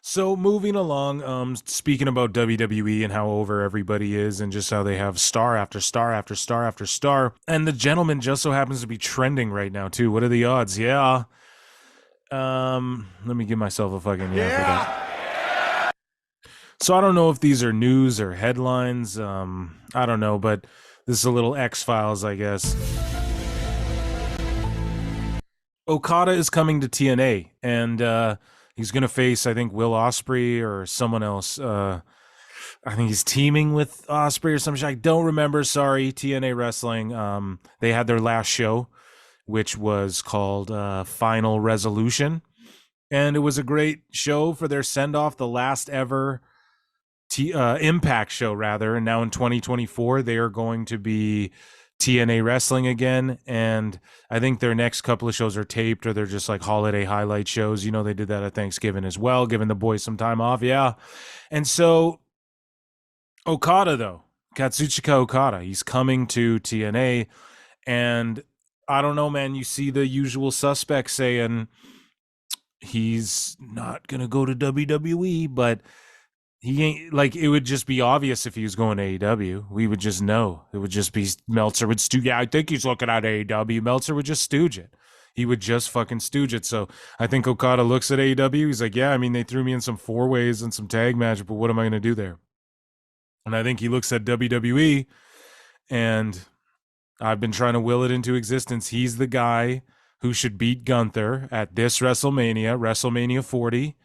So moving along, speaking about WWE and how over everybody is and just how they have star after star after star after star. And the gentleman just so happens to be trending right now too. What are the odds? Yeah. Let me give myself a fucking yeah for that. So I don't know if these are news or headlines. I don't know, but this is a little X-Files, I guess. Okada is coming to TNA, and he's going to face, I think, Will Ospreay or someone else. I think he's teaming with Ospreay or some shit. I don't remember. Sorry, TNA Wrestling. They had their last show, which was called Final Resolution, and it was a great show for their send-off, the last ever Impact show, rather. And now in 2024, they are going to be TNA Wrestling again, and I think their next couple of shows are taped or they're just like holiday highlight shows. You know, they did that at Thanksgiving as well, giving the boys some time off. Yeah. And so Okada, though, Kazuchika Okada, he's coming to TNA, and I don't know, man, you see the usual suspects saying he's not going to go to WWE, but he ain't, like, it would just be obvious if he was going to AEW. We would just know. It would just be Meltzer would stooge. Yeah, I think he's looking at AEW. Meltzer would just stooge it. He would just fucking stooge it. So I think Okada looks at AEW. He's like, yeah, I mean, they threw me in some 4-ways and some tag match, but what am I going to do there? And I think he looks at WWE, and I've been trying to will it into existence. He's the guy who should beat Gunther at this WrestleMania 40.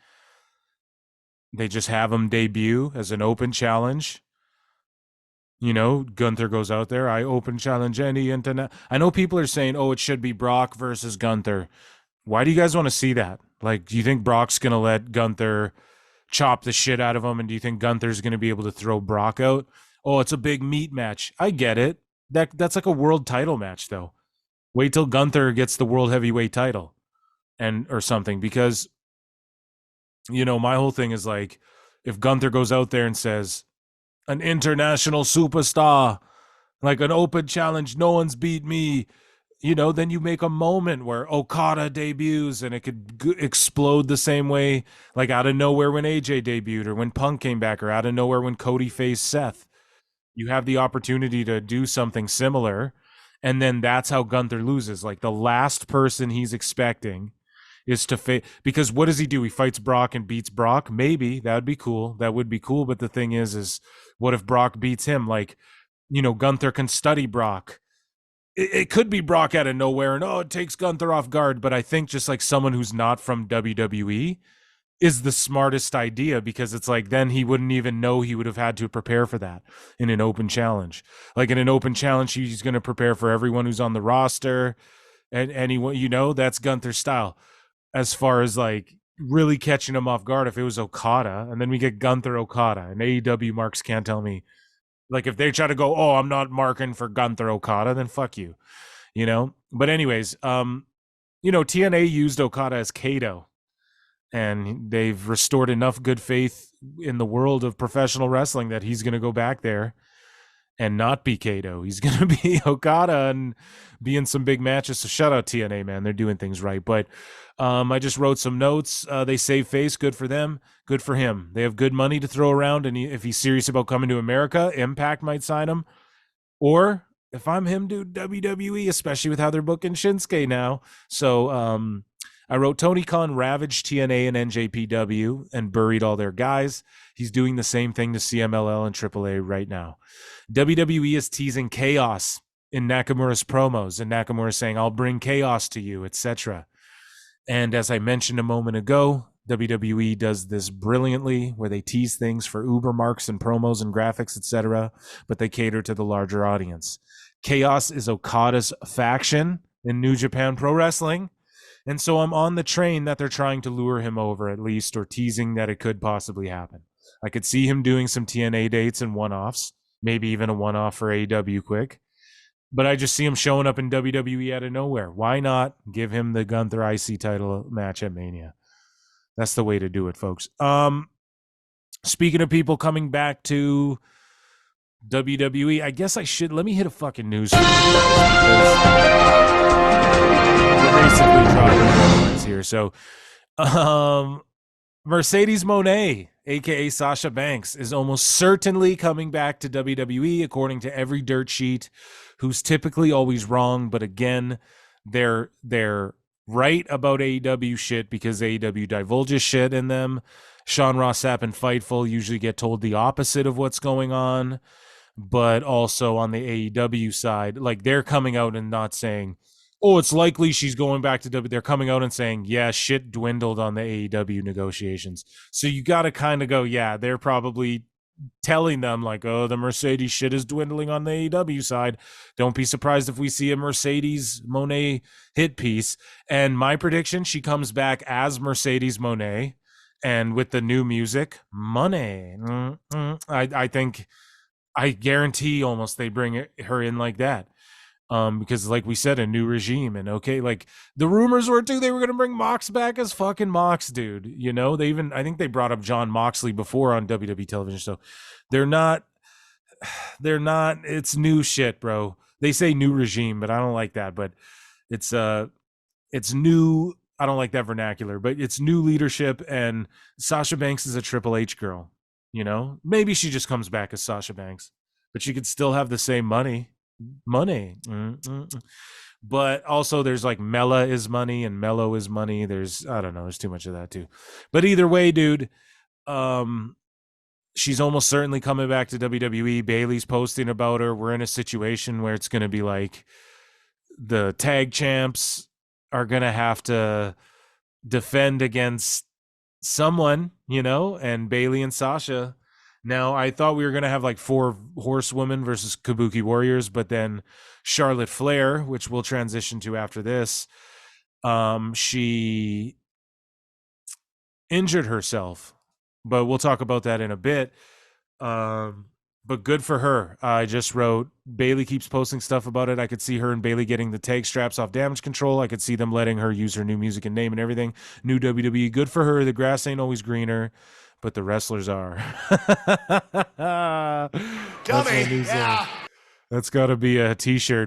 They just have him debut as an open challenge. You know, Gunther goes out there. I open challenge any internet. I know people are saying, oh, it should be Brock versus Gunther. Why do you guys want to see that? Like, do you think Brock's going to let Gunther chop the shit out of him? And do you think Gunther's going to be able to throw Brock out? Oh, it's a big meat match. I get it. That's like a world title match, though. Wait till Gunther gets the world heavyweight title or something, because you know, my whole thing is like, if Gunther goes out there and says, an international superstar, like an open challenge, no one's beat me, you know, then you make a moment where Okada debuts and it could explode the same way, like out of nowhere when AJ debuted or when Punk came back, or out of nowhere when Cody faced Seth. You have the opportunity to do something similar, and then that's how Gunther loses. Like, the last person he's expecting is to face, because what does he do? He fights Brock and beats Brock. Maybe that would be cool. That would be cool. But the thing is what if Brock beats him? Like, you know, Gunther can study Brock. It could be Brock out of nowhere, and it takes Gunther off guard. But I think just like someone who's not from WWE is the smartest idea, because it's like, then he wouldn't even know he would have had to prepare for that in an open challenge. Like, in an open challenge, he's going to prepare for everyone who's on the roster, and anyone, you know, that's Gunther's style. As far as like really catching him off guard, if it was Okada, and then we get Gunther Okada, and AEW marks can't tell me, like, if they try to go, oh, I'm not marking for Gunther Okada, then fuck you, you know. But anyways, you know, TNA used Okada as Kato, and they've restored enough good faith in the world of professional wrestling that he's going to go back there and not be Kato. He's going to be Okada and be in some big matches. So shout out TNA, man. They're doing things right. But I just wrote some notes. They save face. Good for them. Good for him. They have good money to throw around. And if he's serious about coming to America, Impact might sign him. Or if I'm him, dude, WWE, especially with how they're booking Shinsuke now. So I wrote, Tony Khan ravaged TNA and NJPW and buried all their guys. He's doing the same thing to CMLL and AAA right now. WWE is teasing chaos in Nakamura's promos, and Nakamura saying, I'll bring chaos to you, etc. And as I mentioned a moment ago, WWE does this brilliantly, where they tease things for uber marks and promos and graphics, etc., but they cater to the larger audience. Chaos is Okada's faction in New Japan Pro Wrestling, and so I'm on the train that they're trying to lure him over, at least, or teasing that it could possibly happen. I could see him doing some TNA dates and one-offs, maybe even a one-off for AEW quick. But I just see him showing up in WWE out of nowhere. Why not give him the Gunther IC title match at Mania? That's the way to do it, folks. Speaking of people coming back to WWE, I guess I should, let me hit a fucking news story, because we're basically dropping headlines here. So Mercedes Mone, aka Sasha Banks, is almost certainly coming back to WWE, according to every dirt sheet, who's typically always wrong. But again, they're right about AEW shit because AEW divulges shit in them. Sean Ross Sapp and Fightful usually get told the opposite of what's going on. But also on the AEW side, like they're coming out and not saying, oh, it's likely she's going back to W. They're coming out and saying, yeah, shit dwindled on the AEW negotiations. So you got to kind of go, yeah, they're probably telling them like, oh, the Mercedes shit is dwindling on the AEW side. Don't be surprised if we see a Mercedes Monet hit piece. And my prediction, she comes back as Mercedes Monet, and with the new music, money. I think, I guarantee almost they bring her in like that. Because like we said, a new regime, and okay, like the rumors were too, they were gonna bring Mox back as fucking Mox, dude. You know, they even, I think they brought up John Moxley before on WWE television. So they're not, it's new shit, bro. They say new regime, but I don't like that. But it's new. I don't like that vernacular, but it's new leadership, and Sasha Banks is a Triple H girl. You know, maybe she just comes back as Sasha Banks, but she could still have the same money. But also there's like Mella is money and Mello is money. There's, I don't know, there's too much of that too. But either way, dude, she's almost certainly coming back to WWE. Bailey's posting about her. We're in a situation where it's going to be like the tag champs are going to have to defend against someone, you know, and Bailey and Sasha. Now, I thought we were going to have like 4 horsewomen versus Kabuki Warriors, but then Charlotte Flair, which we'll transition to after this, she injured herself, but we'll talk about that in a bit. But good for her. I just wrote, Bailey keeps posting stuff about it. I could see her and Bailey getting the tag straps off Damage Control. I could see them letting her use her new music and name and everything. New WWE, good for her. The grass ain't always greener, but the wrestlers are. Dummy, yeah. That's got to be a t-shirt.